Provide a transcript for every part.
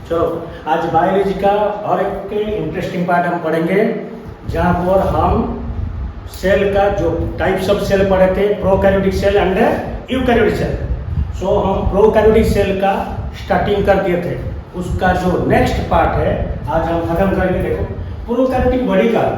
चलो आज बायोलॉजी का और एक इंटरेस्टिंग पार्ट हम पढ़ेंगे, जहाँ पर हम सेल का जो टाइप्स ऑफ सेल पढ़े थे, prokaryotic cell and eukaryotic cell. So हम प्रोकैरियोटिक सेल का स्टार्टिंग कर दिए थे, उसका जो नेक्स्ट पार्ट है आज हम खत्म करेंगे। देखो प्रोकैरियोटिक बॉडी का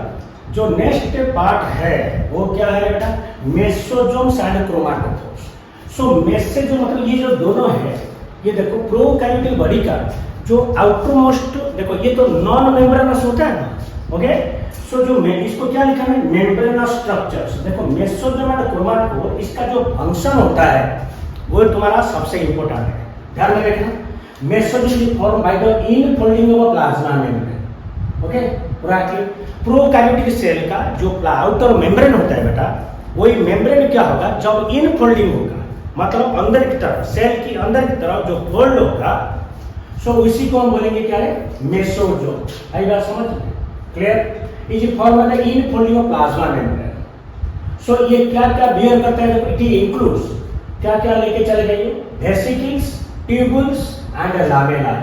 जो नेक्स्ट पार्ट है वो क्या है बेटा, मेसोजोम्स एंड क्रोमाटोफोर्स। सो मेसोजोम मतलब ये जो दोनों है, ये देखो प्रोकैरियोटिक बॉडी का जो आउटर मोस्ट, देखो ये तो नॉन मेम्ब्रेनस होता है ना, ओके। सो जो इसको क्या लिखा है, मेम्ब्रेनस स्ट्रक्चर्स। देखो मेसोजोम एंड क्रोमाटोफोर, इसका जो फंक्शन होता है वो तुम्हारा सबसे इंपॉर्टेंट है, ध्यान में रखना। Mesosome is form by the infolding of plasma membrane, okay. Prokaryotic cell का जो आउटर मेम्ब्रेन होता है बेटा, वही मेम्ब्रेन क्या होगा, जब इनफोल्डिंग होगा मतलब अंदर की तरफ, सेल की अंदर की तरफ जो फोल्ड होगा, सो उसी को हम बोलेंगे क्या है, मेसोजोम। आई बात समझ में clear. Is form by the infolding of plasma membrane. So ये क्या क्या बियर करता है, इट इंक्लूड्स क्या क्या लेके चले गए, वेसिकल्स, ट्यूबुल्स एंड लामेला।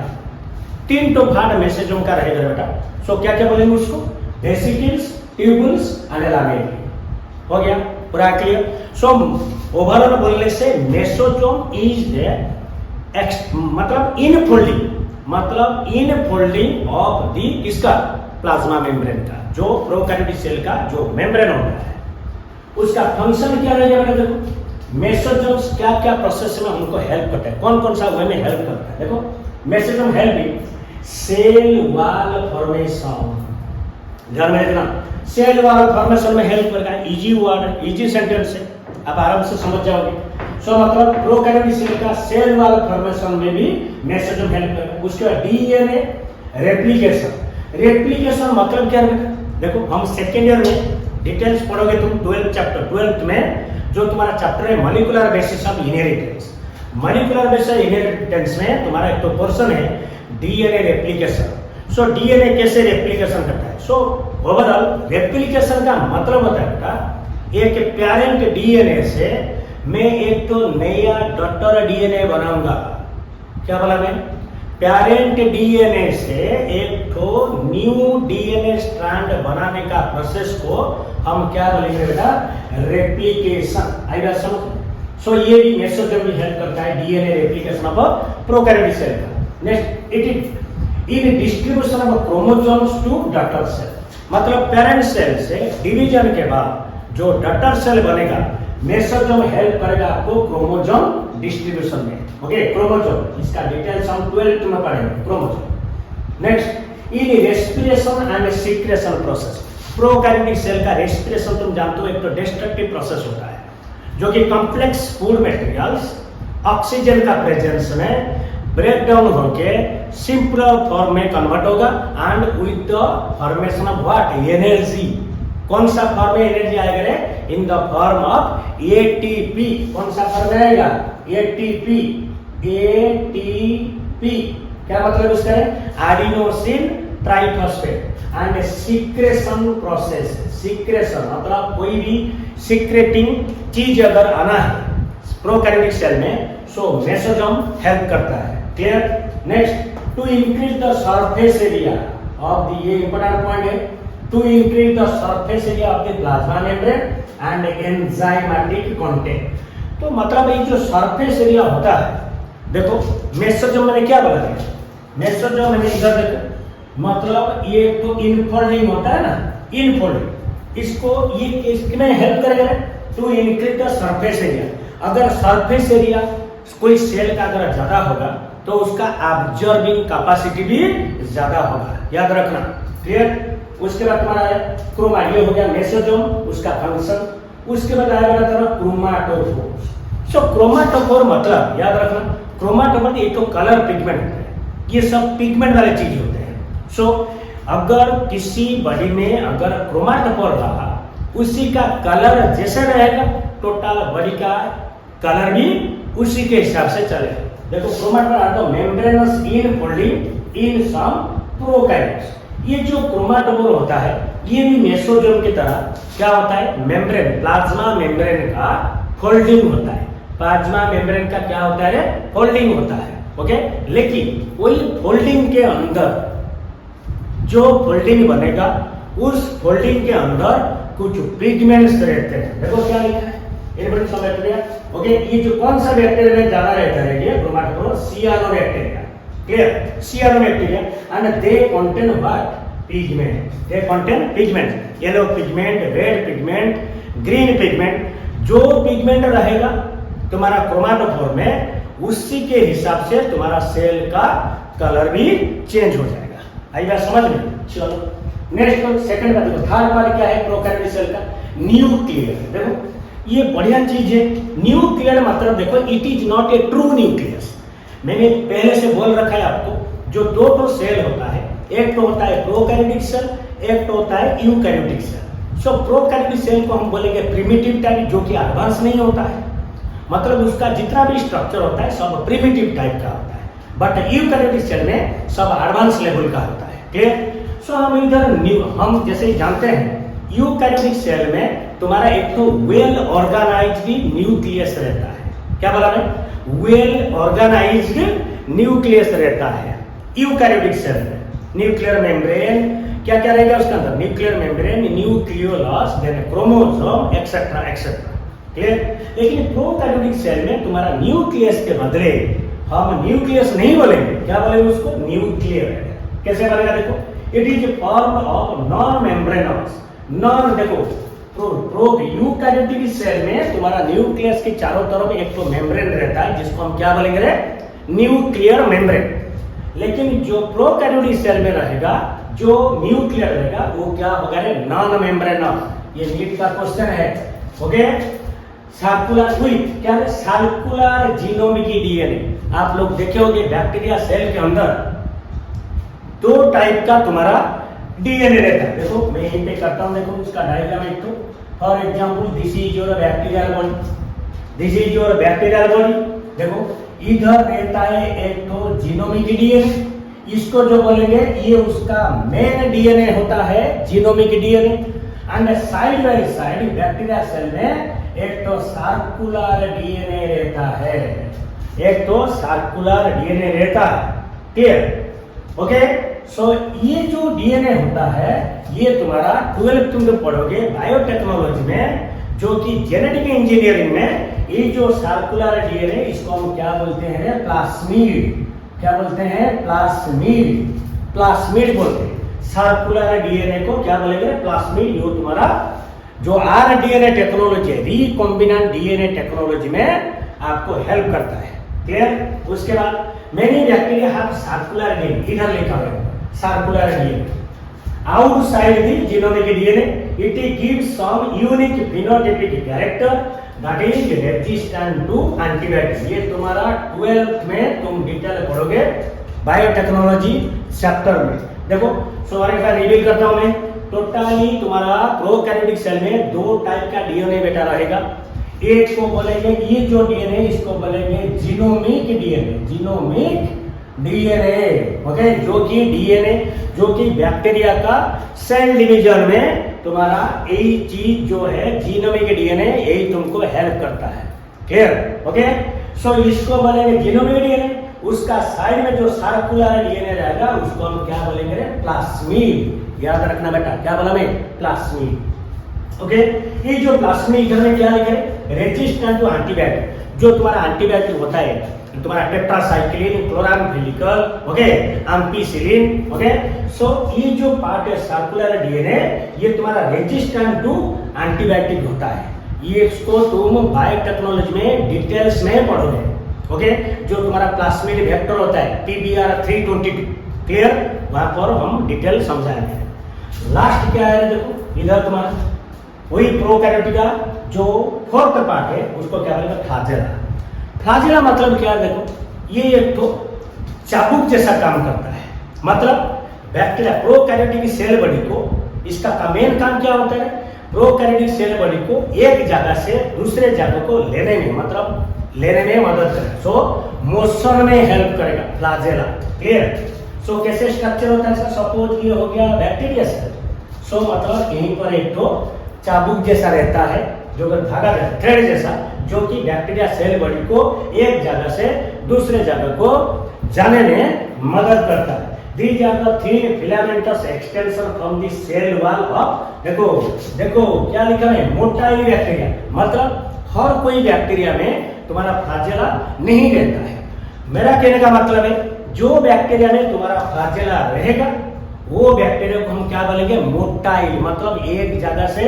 तीन तो पार्ट मेसोजोम का रहेगा बेटा। सो क्या क्या बोलेंगे उसको, वेसिकल्स, ट्यूबुल्स एंड लामेला। हो गया पूरा क्लियर। सो ओवरऑल बोलने से मेसोजोम इज द मतलब इनफोल्डिंग ऑफ द किसका, प्लाज्मा मेम्ब्रेन का, जो प्रोकैरियोटिक सेल का जो मेम्ब्रेन होता है उसका फंक्शन क्या रहेगा बेटा। देखो मेसोजोम्स क्या क्या प्रोसेस में हमको हेल्प करता है, कौन कौन सा वे में हेल्प करता है। देखो mesosome help in cell wall formation, ध्यान में रखना। सेल वॉल फॉर्मेशन में हेल्प करेगा, इजी वर्ड इजी सेंटेंस है, आप आराम से समझ जाओगे। सो मतलब प्रोकैरियोटिक सेल का सेल वॉल फॉर्मेशन में भी मेसोजोम हेल्प करेगा। उसके बाद डीएनए रेप्लिकेशन मतलब क्या है, देखो हम सेकेंड ईयर में डिटेल्स पढ़ोगे तुम 12th चैप्टर, 12th में जो तुम्हारा चैप्टर है molecular basis of inheritance. Molecular basis of inheritance में तुम्हारा एक तो पोर्शन है डीएनए रेप्लिकेशन। सो डीएनए कैसे रेप्लिकेशन करता है। सो ओवरऑल रेप्लिकेशन का मतलब होता है बेटा, एक पेरेंट डीएनए से मैं एक तो नया डॉटर डीएनए बनाऊंगा। क्या बोला मैं, पेरेंट डीएनए से एक तो न्यू डीएनए स्ट्रैंड बनाने का प्रोसेस को हम क्या बोलेंगे बेटा, रेप्लिकेशन। आई बात समझ। सो ये भी मेसोजोम भी हेल्प करता है DNA replication of prokaryotic cell का। Next it is in distribution of chromosomes to daughter cell, मतलब पेरेंट सेल से डिवीजन के बाद जो डॉटर सेल बनेगा, मेसोजोम हेल्प करेगा आपको क्रोमोसोम डिस्ट्रीब्यूशन में, ओके। क्रोमोसोम इसका डिटेल्स हम 12th में पढ़ेंगे, chromosome. Next in respiration and secretion process. Prokaryotic cell का रेस्पिरेशन तुम जानते हो एक तो डिस्ट्रक्टिव प्रोसेस होता है, जो कि कॉम्प्लेक्स फूड मटेरियल्स ऑक्सीजन का प्रेजेंस में ब्रेक डाउन होके सिंपल फॉर्म में कन्वर्ट होगा and with the formation of what, energy. कौन सा फॉर्म में एनर्जी आएगा रे, in the form of ATP. कौन सा फॉर्म में आएगा, एटीपी। एटीपी क्या मतलब इसका है, adenosine triphosphate. And secretion process, secretion मतलब कोई भी सीक्रेटिंग चीज अगर आना है प्रोकैरियोटिक सेल में, सो मेसोजोम हेल्प करता है, clear. Next to increase the surface area of the, ये इंपॉर्टेंट पॉइंट है, to increase the surface area of the plasma membrane and enzymatic content। तो मतलब ये जो सरफेस एरिया होता है, देखो मेसोजोम मैंने क्या बोला है, मेसोजोम मैंने इधर देखो मतलब ये तो इनफोल्डिंग होता है ना, इनफोल्डिंग, इसको ये इसमें हेल्प करेगा to increase the surface area. अगर सरफेस एरिया कोई सेल का अगर ज्यादा होगा तो उसका ऑब्जर्विंग कैपेसिटी भी ज्यादा होगा, याद रखना, क्लियर। उसके बाद तुम्हारा है क्रोमा, ये हो गया मेसोजोम, उसका फंक्शन। उसके बाद आएगा तुम्हारा क्रोमाटोफोर। सो क्रोमाटोफोर मतलब याद रखना, क्रोमाटोफोर एक तो कलर पिगमेंट होता है, ये सब पिगमेंट वाले चीज होते हैं। सो अगर किसी बॉडी में अगर क्रोमाटोफोर रहा, उसी का कलर जैसे रहेगा, टोटल बॉडी का कलर भी उसी के हिसाब से चलेगा। देखो chromatophore are the membranous infolding in some prokaryotes. ये जो क्रोमाटोफोर होता है ये भी मेसोजोम की तरह क्या होता है, मेम्ब्रेन, प्लाज्मा मेम्ब्रेन का फोल्डिंग होता है। प्लाज्मा मेम्ब्रेन का क्या होता है, फोल्डिंग होता है। ओके। लेकिन वही फोल्डिंग के अंदर जो फोल्डिंग बनेगा उस फोल्डिंग के अंदर कुछ पिगमेंट्स रहते हैं। देखो क्या लिखा है, एनिबडी सब बैक्टीरिया। ओके, ये जो कौन सा बैक्टीरिया में ज्यादा रहता है, ये सियानोबैक्टीरिया। Clear, सियानोबैक्टीरिया and they contain what, pigment. They contain pigment, yellow pigment, red pigment, green pigment. जो पिगमेंट रहेगा तुम्हारा क्रोमाटोफोर में, उसी के हिसाब से तुम्हारा सेल का कलर भी चेंज हो जाएगा। आई बात समझ में? चलो नेक्स्ट सेकंड का देखो, थर्ड पार्ट क्या है प्रोकैरियोटिक सेल का, न्यूक्लियर। देखो ये बढ़िया चीज है। न्यूक्लियर मतलब देखो, it is not a true nucleus. मैंने पहले से बोल रखा है आपको, जो दो सेल होता है, एक तो होता है प्रोकैरियोटिक सेल, एक तो होता है यूकैरियोटिक सेल। सो प्रोकैरियोटिक सेल को हम बोलेंगे प्रिमिटिव टाइप, जो कि एडवांस नहीं होता है, मतलब उसका जितना भी स्ट्रक्चर होता है सब प्रिमिटिव टाइप का होता है। बट यूकैरियोटिक सेल में सब एडवांस लेवल का होता है। क्लियर? सो हम इधर हम जैसे जानते हैं यूकैरियोटिक सेल में तुम्हारा एक तो वेल ऑर्गेनाइज्ड न्यूक्लियस रहता है। क्या बोला है? वेल ऑर्गेनाइज्ड न्यूक्लियस रहता है यूकैरियोटिक सेल में। न्यूक्लियर मेम्ब्रेन क्या क्या रहेगा उसके अंदर, nuclear membrane, nucleolus, then chromosome etcetera etcetera. Clear? लेकिन प्रोकैरियोटिक सेल में तुम्हारा न्यूक्लियस के बदले हम न्यूक्लियस नहीं बोलेंगे, क्या बोलेंगे उसको, न्यूक्लियर। कैसे बनेगा देखो, it is form of non membranes. Non देखो प्रो यूकैरियोटिक सेल में तुम्हारा न्यूक्लियस के चारों तरफ एक तो मेम्ब्रेन रहता है, जिसको हम क्या बोलेंगे रे, न्यूक्लियर मेम्ब्रेन। लेकिन जो प्रोकैरियोटिक सेल में रहेगा, जो न्यूक्लियर रहेगा, वो क्या होगा रे, नॉन मेम्ब्रेनस। ये नीट का क्वेश्चन है। ओके, सर्कुलर विथ क्या है, सर्कुलर जीनोमिक डीएनए। आप लोग देखे होंगे बैक्टीरिया सेल के अंदर दो टाइप का तुम्हारा डीएनए रहता है। देखो मैं यहीं पे करता हूं, देखो इसका डायग्राम एक तो, for example this is your bacterial body, this is your bacterial body. देखो इधर रहता है एक तो जीनोमिक डीएनए, इसको जो बोलेंगे ये उसका मेन डीएनए होता है, genomic DNA. And side by side bacteria cell में एक तो सर्कुलर डीएनए रहता है, एक तो सर्कुलर डीएनए रहता है। क्लियर? ओके, सो ये जो डीएनए होता है, ये तुम्हारा 12th तुम लोग पढ़ोगे बायोटेक्नोलॉजी में, जो कि जेनेटिक इंजीनियरिंग में, ये जो सर्कुलर डीएनए, इसको हम क्या बोलते हैं, प्लास्मिड। क्या बोलते हैं, प्लास्मिड। प्लास्मिड बोलते हैं सर्कुलर डीएनए को, क्या बोलेंगे, प्लास्मिड। जो तुम्हारा जो आरडीएनए टेक्नोलॉजी है, रिकॉम्बिनेंट डीएनए टेक्नोलॉजी में आपको हेल्प करता है। क्लियर? उसके बाद many bacteria have circular DNA, इधर लिखा हुआ है circular DNA. Outside the genomic DNA it gives some unique phenotypic character that is resistant to antibiotic. ये तुम्हारा 12th में तुम डिटेल पढ़ोगे बायोटेक्नोलॉजी चैप्टर में। देखो सो एक बार रिवील करता हूं मैं। टोटली तुम्हारा प्रोकैरियोटिक सेल में दो टाइप का डीएनए बेटा रहेगा। एक को बोलेंगे, ये जो डीएनए इसको बोलेंगे genomic DNA, genomic DNA. Okay, जो कि डीएनए जो कि बैक्टीरिया का सेल डिवीजन में तुम्हारा यही चीज जो है जीनोमिक डीएनए, यही तुमको हेल्प करता है। क्लियर? ओके, सो इसको बोलेंगे जीनोमिक डीएनए। उसका साइड में जो सर्कुलर डीएनए रहेगा उसको हम क्या बोलेंगे, प्लास्मिड। याद रखना बेटा, क्या बोला मैं, प्लास्मिड। ओके, ये जो प्लास्मिड इधर में क्या लिखे, रेजिस्टेंट टू एंटीबायोटिक। जो तुम्हारा एंटीबायोटिक होता है तुम्हारा टेट्रासाइक्लिन, क्लोराम्फेनिकल, ओके, एम्पिसिलिन। ओके, सो ये जो पार्ट है सर्कुलर डीएनए, ये तुम्हारा रेजिस्टेंट टू एंटीबायोटिक होता है। ये इसको तुम बायोटेक्नोलॉजी में डिटेल्स में पढ़ोगे। ओके, जो तुम्हारा प्लास्मिड वेक्टर होता है PBr 322। क्लियर? वहां पर हम डिटेल समझाएंगे। लास्ट क्या है देखो, इधर तुम्हारा वही प्रोकैरियोटिक का जो 4th पार्ट है, उसको क्या बोलेंगे, फ्लाजेला। फ्लाजेला मतलब क्या है देखो, ये एक तो चाबुक जैसा काम करता है। मतलब बैक्टीरिया प्रोकैरियोटिक सेल बॉडी को, इसका मेन काम क्या होता है, प्रोकैरियोटिक सेल बॉडी को एक जगह से दूसरे जगह को लेने में, मतलब लेने में मदद करेगा। सो मोशन में हेल्प करेगा फ्लाजेला। क्लियर? सो कैसे स्ट्रक्चर होता है, सपोज ये हो गया बैक्टीरिया सेल। सो मतलब यहीं पर एक तो चाबुक जैसा रहता है, जो धागा थ्रेड जैसा, जो कि बैक्टीरिया सेल बॉडी को एक जगह से दूसरे जगह को जाने में मदद करता है। These are the thin filamentous extension from the cell wall of देखो क्या लिखा है, मोटाई बैक्टीरिया, मतलब हर कोई बैक्टीरिया में तुम्हारा फ्लैजेला नहीं रहता है। मेरा कहने का मतलब है जो बैक्टीरिया में तुम्हारा फ्लैजेला रहेगा वो बैक्टीरिया को हम क्या बोलेंगे, मोटाइल, मतलब एक जगह से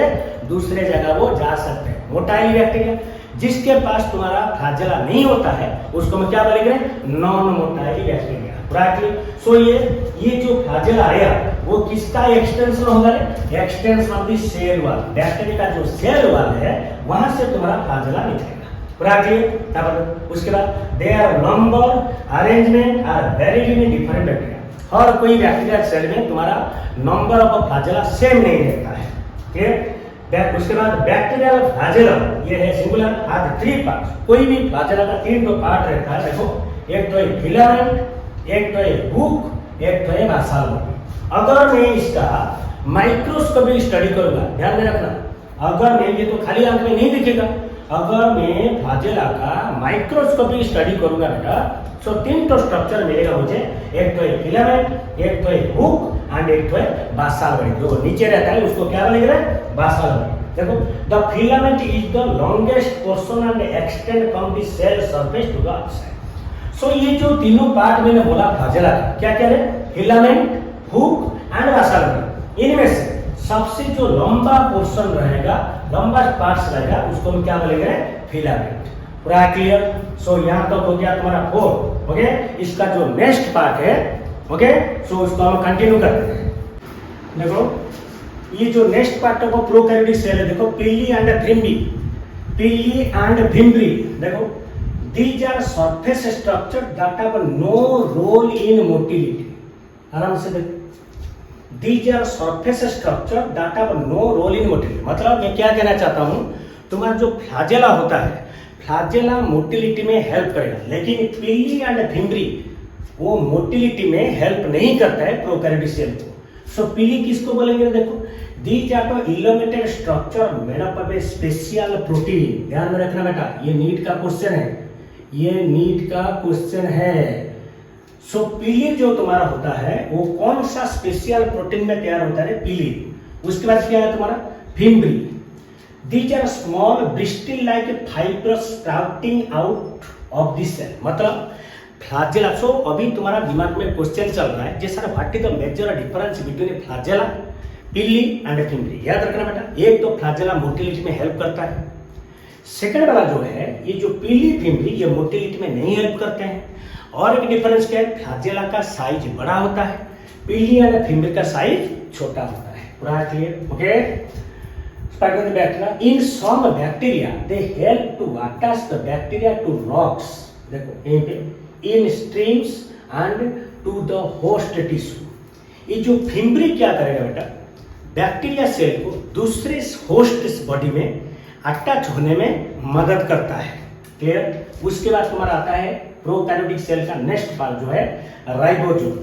दूसरे जगह वो जा सकते हैं, मोटाइल बैक्टीरिया। जिसके पास तुम्हारा फ्लैजेला नहीं होता है उसको हम क्या बोलेंगे, नॉन मोटाइल बैक्टीरिया। सो ये जो फ्लैजेला आया वो किसका एक्सटेंशन होगा, extension of the cell wall, bacteria का जो सेल वॉल है वहां से तुम्हारा फ्लैजेला निकलेगा। उसके बाद their number arrangement are very in different bacteria, हर कोई बैक्टीरिया सेल में तुम्हारा नंबर ऑफ फ्लैजेला सेम नहीं रहता है। ठीक, उसके बाद बैक्टीरियल फ्लैजेला ये है सिंगुलर, आज 3 पार्ट, कोई भी फ्लैजेला का 3 पार्ट रहता है। देखो, एक तो है फिलामेंट, एक तो है हुक, एक तो है बासाल। अगर मैं इसका माइक्रोस्कोपिक स्टडी करूंगा, ध्यान में रखना, अगर मैं, ये तो खाली आंख में नहीं दिखेगा, अगर मैं फ्लैजेला का माइक्रोस्कोपिक स्टडी करूंगा बेटा, तो 3 तो स्ट्रक्चर मिलेगा मुझे, एक तो है फिलामेंट, एक तो है हुक एंड एक तो है बासाल बॉडी। जो नीचे रहता है उसको क्या बोलेंगे, बासाल बॉडी। देखो, the filament is the longest portion and extend from the cell surface to the outside. So ये जो तीनों पार्ट मैंने बोला फ्लैजेला का, क्या क्या है, फिलामेंट, हुक एंड बासाल बॉडी, इनमें से सबसे जो लंबा पोर्शन रहेगा, लंबा पार्ट्स रहेगा, उसको हम क्या बोलेंगे, फिलामेंट। पूरा क्लियर? सो यहां तक हो गया तुम्हारा 4। ओके, इसका जो नेक्स्ट पार्ट है, ओके, सो उसको हम कंटिन्यू करते हैं। देखो, ये जो नेक्स्ट पार्ट है वो प्रोकैरियोटिक सेल है। देखो, पिली एंड भिम्बी, पिली एंड भिम्बरी, देखो, these are surface structure that have no role in motility। आराम से देखो, these are surface structure that have no role in motility। मतलब मैं क्या कहना चाहता हूं, तुम्हारा जो फ्लैजेला होता है, फ्लैजेला मोटिलिटी में हेल्प करेगा, लेकिन पिली एंड भिम्बरी वो मोटिलिटी में हेल्प नहीं करता है प्रोकैरियोटिक सेल को। सो पिली किसको बोलेंगे, देखो, these are the elongated structure made up of a special protein। ध्यान में रखना बेटा, ये नीट का क्वेश्चन है, ये नीट का क्वेश्चन है। सो पीली जो तुम्हारा होता है वो कौन सा स्पेशल प्रोटीन में तैयार होता है, पीली। उसके बाद क्या है तुम्हारा, fimbriae. These are small bristle like fibrous sprouting out of this cell, मतलब फ्लैजेला। सो अभी तुम्हारा दिमाग में क्वेश्चन चल रहा है, जैसा what is the major difference between flagella, pili and fimbriae. याद रखना बेटा, एक तो फ्लैजेला मोटिलिटी में हेल्प करता है, सेकंड वाला जो है ये जो पीली भिम्बरी ये मोटिलिटी में नहीं हेल्प करते हैं। और एक डिफरेंस क्या है, फ्लैजेला का साइज बड़ा होता है, पीली एंड भिम्बरी का साइज छोटा होता है। पूरा clear? Okay, start with bacteria. In some bacteria they help to attach the bacteria to rocks, देखो यहीं पे, in streams and to the host tissue. ये जो भिम्बरी क्या करेगा बेटा, बैक्टीरिया सेल को दूसरे होस्ट बॉडी में अटैच होने में मदद करता है। क्लियर? उसके बाद तुम्हारा आता है प्रोकैरियोटिक सेल का नेक्स्ट पार्ट जो है राइबोसोम।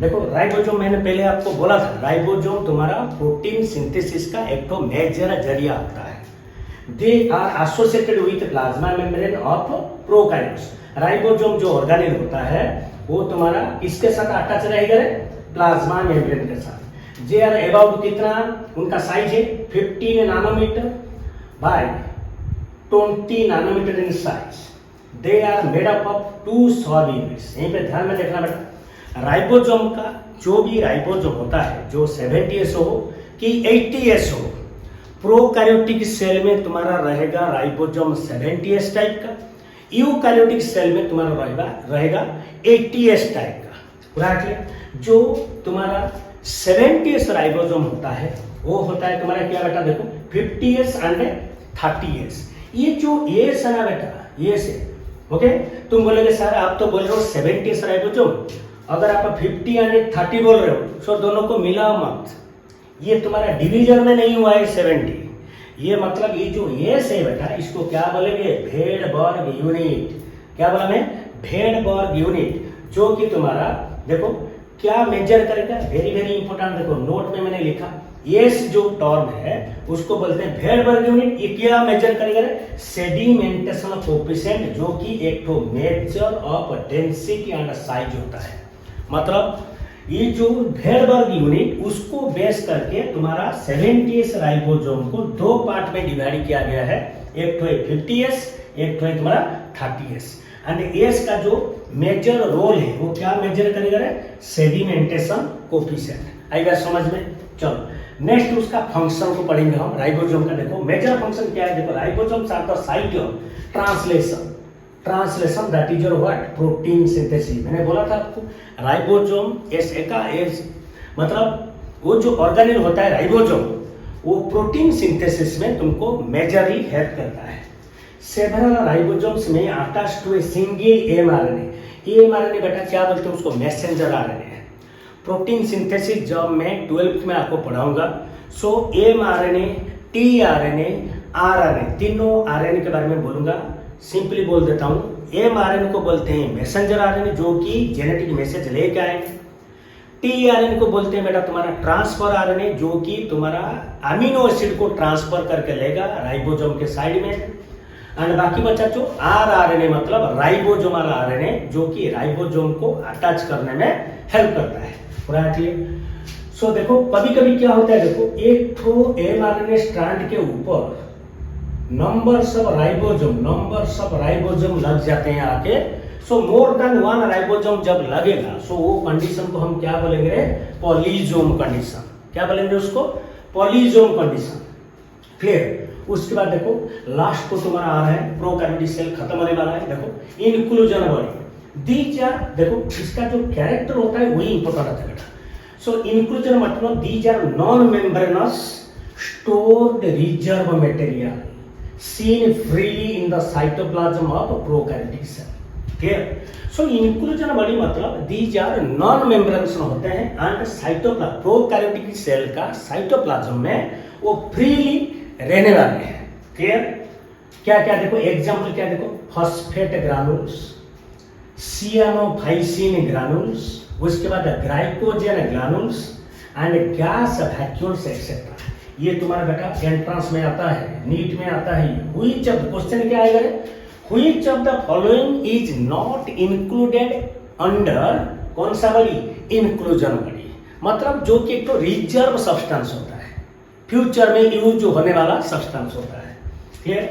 देखो, राइबोसोम मैंने पहले आपको बोला था, राइबोसोम तुम्हारा प्रोटीन सिंथेसिस का एक तो मेजर जरिया होता है। They are associated with plasma membrane of prokaryotes. Ribosome जो ऑर्गेनेल होता है वो तुम्हारा किसके साथ अटैच रहेगा, प्लाज्मा मेम्ब्रेन के साथ। जे आर अबाउट कितना उनका साइज है, 15 nanometre by 20 nanometer in size। They are made up of 2 सब यूनिट्स। यहीं पे ध्यान में देखना बेटा, राइबोसोम का जो भी राइबोसोम होता है, जो 70S हो कि 80S हो, प्रोकैरियोटिक सेल में तुम्हारा रहेगा राइबोसोम 70S टाइप का, यूकैरियोटिक सेल में तुम्हारा रहेगा 80S टाइप का। पूरा क्लियर? जो तुम्हारा 70S राइबोसोम होता है वो होता है तुम्हारा क्या बेटा, देखो, 50S एंड 30S। ये जो एस है ना बेटा, ये से, ओके, तुम बोलोगे सर आप तो बोल रहे हो 70S राइबोसोम, अगर आप 50 एंड 30 बोल रहे हो तो दोनों को मिला मत, ये तुम्हारा डिवीजन में नहीं हुआ है 70। ये मतलब ये जो एस है बेटा, इसको क्या बोलेंगे, भेडबर्ग यूनिट। क्या बोला मैं, भेडबर्ग यूनिट, जो कि तुम्हारा देखो क्या मेजर करेगा, वेरी वेरी इंपॉर्टेंट। देखो नोट में मैंने लिखा, एस जो टर्म है उसको बोलते हैं वेरबर्ग यूनिट। ये क्या मेजर करेगा, सेडिमेंटेशन कोएफिशिएंट, जो कि एक तो measure of density and size होता है। मतलब ये जो वेरबर्ग यूनिट उसको बेस करके तुम्हारा 70s राइबोसोम को दो पार्ट में डिवाइड किया गया है, एक तो है 50s, एक तो है तुम्हारा 30s। एंड एस का जो मेजर रोल है वो क्या मेजर करेगा, सेडिमेंटेशन कोएफिशिएंट। आएगा समझ में। चलो नेक्स्ट उसका फंक्शन को पढ़ेंगे हम राइबोसोम का। देखो मेजर फंक्शन क्या है, देखो ribosomes are the site of translation that is your what, protein synthesis. मैंने बोला था आपको राइबोसोम मतलब वो जो ऑर्गेनेल होता है राइबोसोम, वो प्रोटीन सिंथेसिस में तुमको मेजरली हेल्प करता है। सेवरल राइबोसोम्स में attached to a single mRNA. MRNA बेटा क्या बोलते हैं उसको, मैसेंजर आरएनए है। प्रोटीन सिंथेसिस जब मैं 12th में आपको पढ़ाऊंगा, सो एमआरएनए, टीआरएनए, आरएनए, तीनों आरएनए के बारे में बोलूंगा। सिंपली बोल देता हूँ, एमआरएनए को बोलते हैं मैसेंजर आरएनए, जो कि जेनेटिक मैसेज लेके आएंगे। टीआरएनए को बोलते हैं बेटा तुम्हारा ट्रांसफर आरएनए, जो कि तुम्हारा अमीनो एसिड को ट्रांसफर करके लेगा राइबोसोम के साइड में। एंड बाकी बचा जो आरएनए मतलब राइबोसोमल आरएनए, जो कि राइबोसोम को अटैच करने में हेल्प करता है। पूरा क्लियर। सो देखो कभी कभी क्या होता है, देखो एक तो एमआरएनए स्ट्रैंड के ऊपर नंबर्स ऑफ राइबोसोम लग जाते हैं आके। सो मोर देन वन राइबोसोम जब लगेगा, सो वो कंडीशन को हम क्या बोलेंगे, पॉलीजोम कंडीशन। क्या बोलेंगे उसको, पॉलीजोम कंडीशन। क्लियर। उसके बाद देखो लास्ट को तुम्हारा आ रहा है प्रोकैरियोटिक सेल खत्म होने वाला है। देखो इंक्लूजन बॉडी, दीज आर, देखो इसका जो कैरेक्टर होता है वही इंपॉर्टेंट होता है बेटा। सो इंक्लूजन मतलब these are non membranous stored reserve material seen freely in the cytoplasm of prokaryotic cell. Clear? So inclusion body मतलब these are non membranes होते हैं and cytoplasm prokaryotic cell का cytoplasm में वो freely रहने वाले हैं। Clear? क्या क्या देखो एग्जाम्पल क्या देखो, फॉस्फेट ग्रानुल्स, सियानोफाइसिन ग्रानुल्स, उसके बाद glycogen granules and gas vacuoles etcetera. ये तुम्हारा बेटा एंट्रेंस में आता है, नीट में आता है। व्हिच ऑफ क्वेश्चन क्या आएगा, which of the following is not included under कौन सा बॉडी, इंक्लूजन बॉडी। मतलब जो कि एक तो रिजर्व सब्सटेंस होता है, फ्यूचर में यूज होने वाला सब्सटेंस होता है। Clear.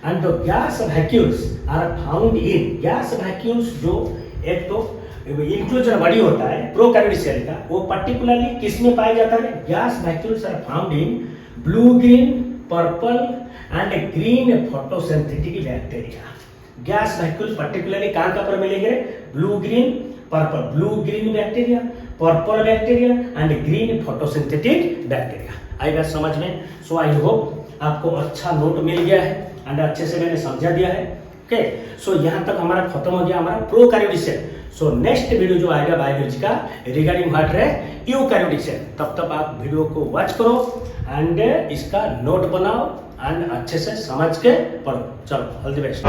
And the gas vacuoles are found in, gas vacuoles जो एक तो इंक्लूजन बॉडी होता है प्रोकैरियोटिक सेल का, वो पर्टिकुलरली किस में पाया जाता है, gas vacuoles are found in blue green purple and green photosynthetic bacteria. Gas vacuoles particularly कहां पर मिलेंगे, blue green purple, blue green bacteria, purple bacteria and green photosynthetic bacteria. आएगा समझ में। सो आई होप आपको अच्छा नोट मिल गया है एंड अच्छे से मैंने समझा दिया है। ओके, सो यहाँ तक हमारा खत्म हो गया हमारा prokaryotic cell. So next video जो आएगा बायोलॉजी का रिगार्डिंग व्हाट है यूकैरियोटिक सेल, तब तक आप वीडियो को वॉच करो एंड इसका नोट बनाओ एंड अच्छे से समझ के पढ़ो। चलो ऑल द बेस्ट।